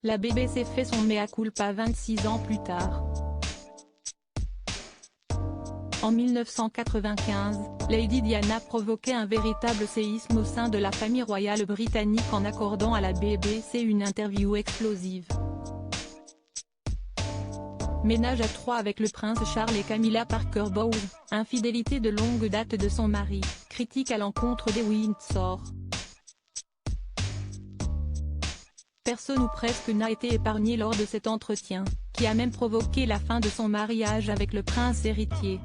La BBC fait son mea culpa 26 ans plus tard. En 1995, Lady Diana provoquait un véritable séisme au sein de la famille royale britannique en accordant à la BBC une interview explosive. Ménage à trois avec le prince Charles et Camilla Parker Bowles, infidélité de longue date de son mari, critique à l'encontre des Windsor. Personne ou presque n'a été épargné lors de cet entretien, qui a même provoqué la fin de son mariage avec le prince héritier.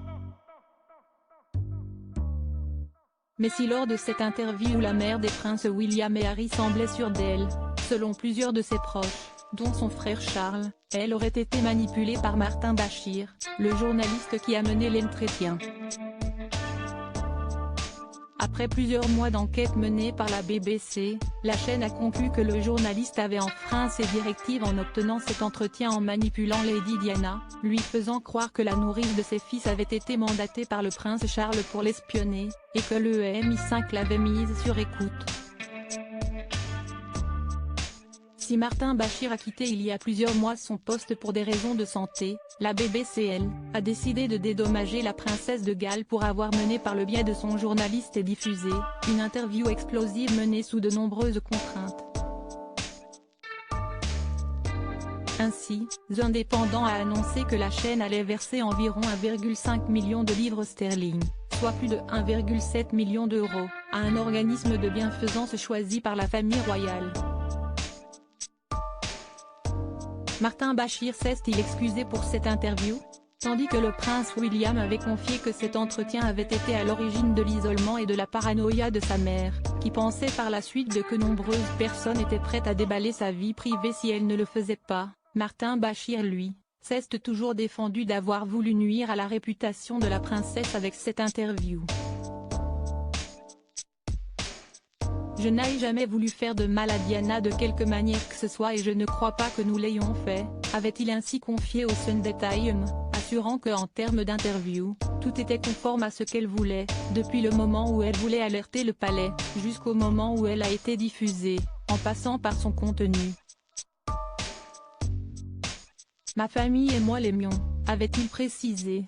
Mais si lors de cette interview la mère des princes William et Harry semblait sûre d'elle, selon plusieurs de ses proches, dont son frère Charles, elle aurait été manipulée par Martin Bashir, le journaliste qui a mené l'entretien. Après plusieurs mois d'enquête menée par la BBC, la chaîne a conclu que le journaliste avait enfreint ses directives en obtenant cet entretien en manipulant Lady Diana, lui faisant croire que la nourrice de ses fils avait été mandatée par le prince Charles pour l'espionner, et que le MI5 l'avait mise sur écoute. Si Martin Bashir a quitté il y a plusieurs mois son poste pour des raisons de santé, la BBC, elle, a décidé de dédommager la princesse de Galles pour avoir mené par le biais de son journaliste et diffusé une interview explosive menée sous de nombreuses contraintes. Ainsi, The Independent a annoncé que la chaîne allait verser environ 1,5 million de livres sterling, soit plus de 1,7 million d'euros, à un organisme de bienfaisance choisi par la famille royale. Martin Bashir s'est-il excusé pour cette interview? Tandis que le prince William avait confié que cet entretien avait été à l'origine de l'isolement et de la paranoïa de sa mère, qui pensait par la suite que nombreuses personnes étaient prêtes à déballer sa vie privée si elle ne le faisait pas, Martin Bashir lui, s'est toujours défendu d'avoir voulu nuire à la réputation de la princesse avec cette interview. Je n'ai jamais voulu faire de mal à Diana de quelque manière que ce soit et je ne crois pas que nous l'ayons fait, avait-il ainsi confié au Sunday Times, assurant que en termes d'interview, tout était conforme à ce qu'elle voulait, depuis le moment où elle voulait alerter le palais, jusqu'au moment où elle a été diffusée, en passant par son contenu. Ma famille et moi l'aimions, avait-il précisé.